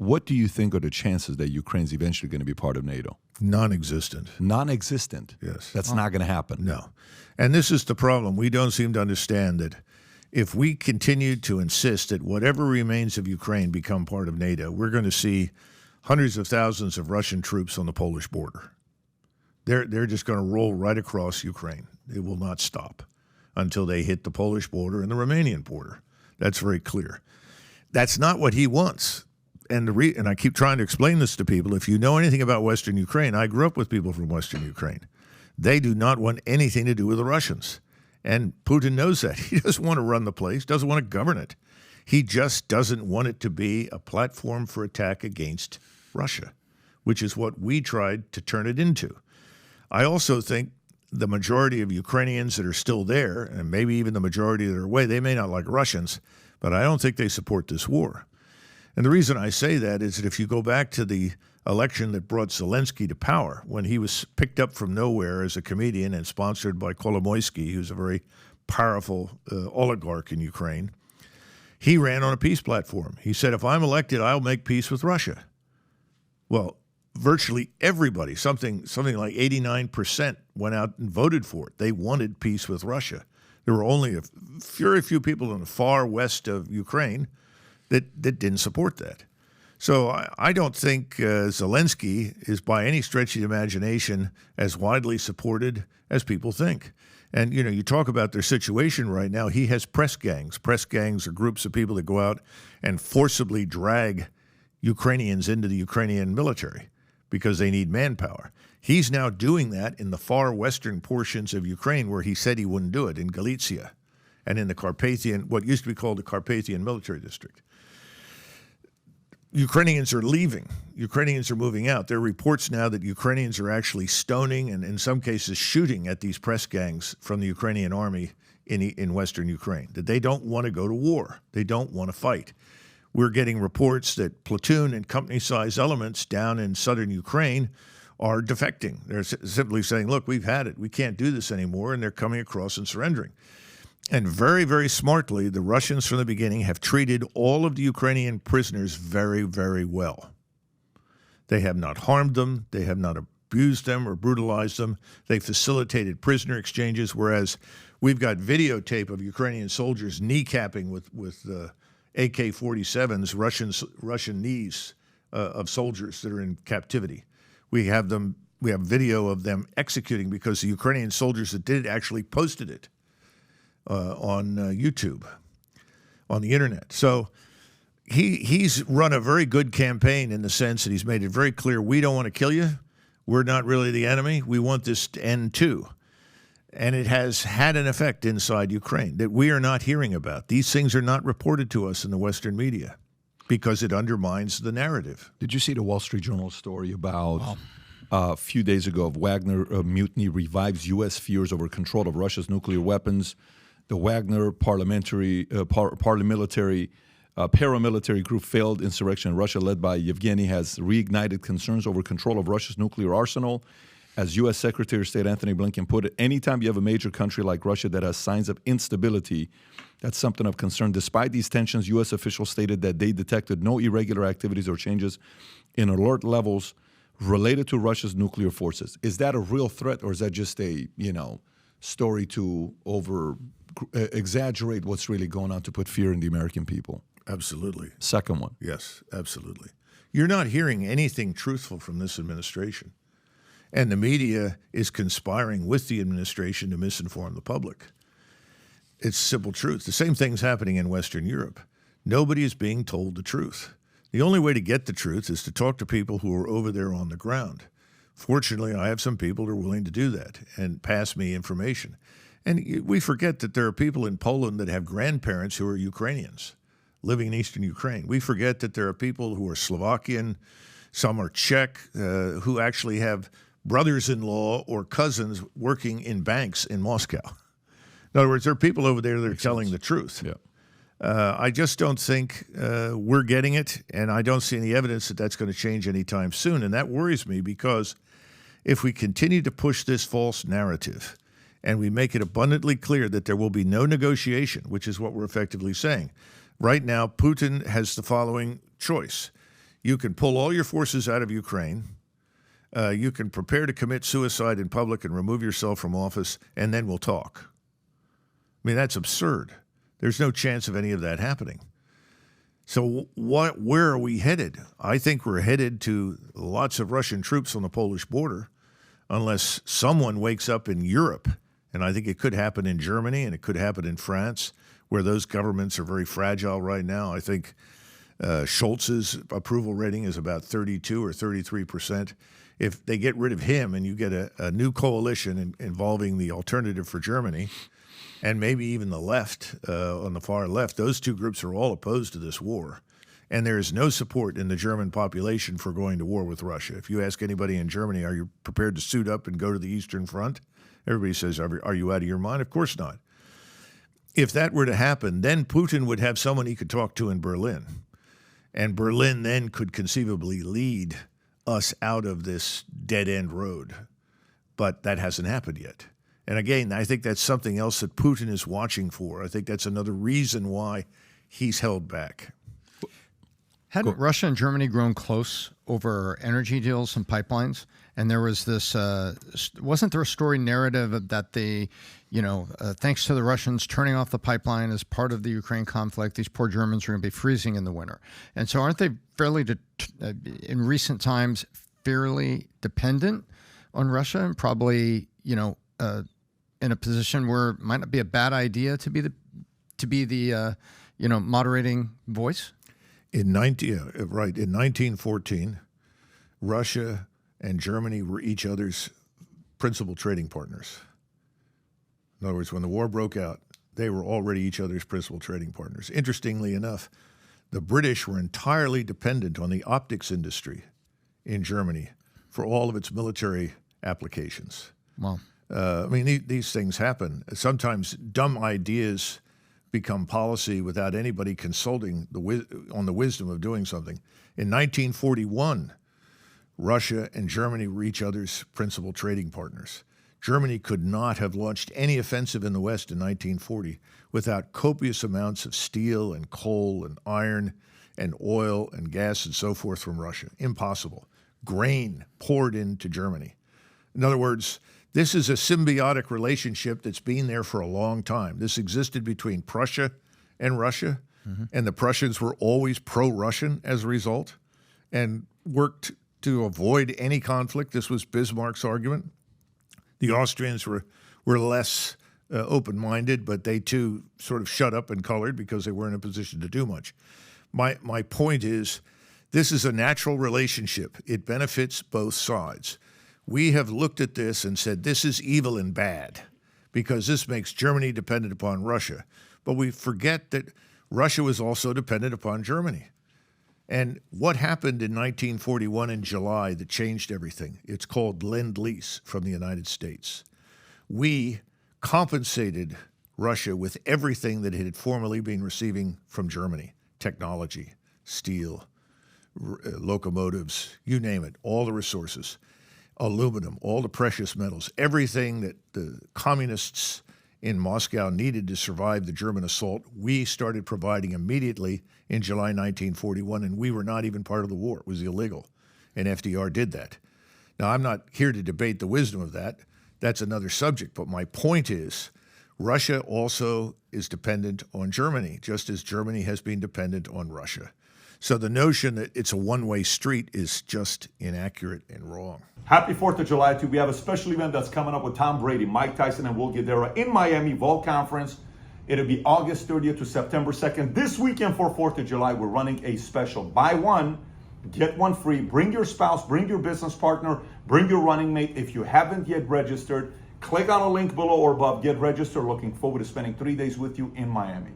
What do you think are the chances that Ukraine's eventually going to be part of NATO? Non-existent. Non-existent? Yes. That's not going to happen. No. And this is the problem. We don't seem to understand that if we continue to insist that whatever remains of Ukraine become part of NATO, we're going to see hundreds of thousands of Russian troops on the Polish border. They're just going to roll right across Ukraine. It will not stop until they hit the Polish border and the Romanian border. That's very clear. That's not what he wants. And I keep trying to explain this to people. If you know anything about Western Ukraine, I grew up with people from Western Ukraine. They do not want anything to do with the Russians. And Putin knows that. He doesn't want to run the place, doesn't want to govern it. He just doesn't want it to be a platform for attack against Russia, which is what we tried to turn it into. I also think the majority of Ukrainians that are still there, and maybe even the majority that are away, they may not like Russians, but I don't think they support this war. And the reason I say that is that if you go back to the election that brought Zelensky to power, when he was picked up from nowhere as a comedian and sponsored by Kolomoisky, who's a very powerful oligarch in Ukraine, he ran on a peace platform. He said, if I'm elected, I'll make peace with Russia. Well, virtually everybody, something like 89%, went out and voted for it. They wanted peace with Russia. There were only very few people in the far west of Ukraine that didn't support that. So I don't think Zelensky is by any stretch of the imagination as widely supported as people think. And, you know, you talk about their situation right now. He has press gangs. Press gangs are groups of people that go out and forcibly drag Ukrainians into the Ukrainian military because they need manpower. He's now doing that in the far western portions of Ukraine where he said he wouldn't do it, in Galicia and in the Carpathian, what used to be called the Carpathian Military District. Ukrainians are leaving. Ukrainians are moving out. There are reports now that Ukrainians are actually stoning and in some cases shooting at these press gangs from the Ukrainian army in western Ukraine, that they don't want to go to war. They don't want to fight. We're getting reports that platoon and company-size elements down in southern Ukraine are defecting. They're simply saying, look, we've had it. We can't do this anymore, and they're coming across and surrendering. And very, very smartly, the Russians from the beginning have treated all of the Ukrainian prisoners very, very well. They have not harmed them. They have not abused them or brutalized them. They facilitated prisoner exchanges, whereas we've got videotape of Ukrainian soldiers kneecapping with AK-47s, Russian knees of soldiers that are in captivity. We have video of them executing because the Ukrainian soldiers that did it actually posted it on YouTube, on the internet. So he's run a very good campaign in the sense that he's made it very clear, we don't want to kill you. We're not really the enemy. We want this to end too. And it has had an effect inside Ukraine that we are not hearing about. These things are not reported to us in the Western media because it undermines the narrative. Did you see the Wall Street Journal story about a few days ago of Wagner mutiny revives U.S. fears over control of Russia's nuclear weapons? The Wagner paramilitary group failed insurrection in Russia led by Yevgeny has reignited concerns over control of Russia's nuclear arsenal. As U.S. Secretary of State Anthony Blinken put it, anytime you have a major country like Russia that has signs of instability, that's something of concern. Despite these tensions, U.S. officials stated that they detected no irregular activities or changes in alert levels related to Russia's nuclear forces. Is that a real threat, or is that just a, story to exaggerate what's really going on to put fear in the American people? Absolutely. Second one. Yes, absolutely. You're not hearing anything truthful from this administration. And the media is conspiring with the administration to misinform the public. It's simple truth. The same thing's happening in Western Europe. Nobody is being told the truth. The only way to get the truth is to talk to people who are over there on the ground. Fortunately, I have some people who are willing to do that and pass me information. And we forget that there are people in Poland that have grandparents who are Ukrainians living in eastern Ukraine. We forget that there are people who are Slovakian, some are Czech, who actually have brothers-in-law or cousins working in banks in Moscow. In other words, there are people over there that are telling the truth. Yeah. I just don't think we're getting it, and I don't see any evidence that that's going to change anytime soon. And that worries me because if we continue to push this false narrative and we make it abundantly clear that there will be no negotiation, which is what we're effectively saying. Right now, Putin has the following choice. You can pull all your forces out of Ukraine. You can prepare to commit suicide in public and remove yourself from office, and then we'll talk. I mean, that's absurd. There's no chance of any of that happening. So where are we headed? I think we're headed to lots of Russian troops on the Polish border unless someone wakes up in Europe. And I think it could happen in Germany and it could happen in France, where those governments are very fragile right now. I think Scholz's approval rating is about 32 or 33%. If they get rid of him and you get a new coalition involving the Alternative for Germany and maybe even the left, on the far left, those two groups are all opposed to this war. And there is no support in the German population for going to war with Russia. If you ask anybody in Germany, are you prepared to suit up and go to the Eastern Front? Everybody says, are you out of your mind? Of course not. If that were to happen, then Putin would have someone he could talk to in Berlin. And Berlin then could conceivably lead us out of this dead-end road. But that hasn't happened yet. And again, I think that's something else that Putin is watching for. I think that's another reason why he's held back. Hadn't Russia and Germany grown close over energy deals and pipelines? And there was this, wasn't there a story narrative that thanks to the Russians turning off the pipeline as part of the Ukraine conflict, these poor Germans are going to be freezing in the winter. And so aren't they in recent times, fairly dependent on Russia and probably, in a position where it might not be a bad idea to be the moderating voice? In 1914, Russia and Germany were each other's principal trading partners. In other words, when the war broke out, they were already each other's principal trading partners. Interestingly enough, the British were entirely dependent on the optics industry in Germany for all of its military applications. Wow. These things happen. Sometimes dumb ideas become policy without anybody consulting on the wisdom of doing something. In 1941, Russia and Germany were each other's principal trading partners. Germany could not have launched any offensive in the West in 1940 without copious amounts of steel and coal and iron and oil and gas and so forth from Russia. Impossible. Grain poured into Germany. In other words, this is a symbiotic relationship that's been there for a long time. This existed between Prussia and Russia, and the Prussians were always pro-Russian as a result and worked to avoid any conflict. This was Bismarck's argument. The Austrians were less open-minded, but they too sort of shut up and colored because they weren't in a position to do much. My point is, this is a natural relationship. It benefits both sides. We have looked at this and said this is evil and bad because this makes Germany dependent upon Russia. But we forget that Russia was also dependent upon Germany. And what happened in 1941 in July that changed everything? It's called Lend-Lease from the United States. We compensated Russia with everything that it had formerly been receiving from Germany: technology, steel, locomotives, you name it, all the resources. Aluminum, all the precious metals, everything that the communists in Moscow needed to survive the German assault, we started providing immediately in July 1941, and we were not even part of the war. It was illegal, and FDR did that. Now, I'm not here to debate the wisdom of that. That's another subject, but my point is Russia also is dependent on Germany, just as Germany has been dependent on Russia. So the notion that it's a one-way street is just inaccurate and wrong. Happy 4th of July to you. We have a special event that's coming up with Tom Brady, Mike Tyson, and Will Guidara in Miami, Vault Conference. It'll be August 30th to September 2nd. This weekend for 4th of July, we're running a special. Buy one, get one free. Bring your spouse, bring your business partner, bring your running mate. If you haven't yet registered, click on a link below or above. Get registered. Looking forward to spending 3 days with you in Miami.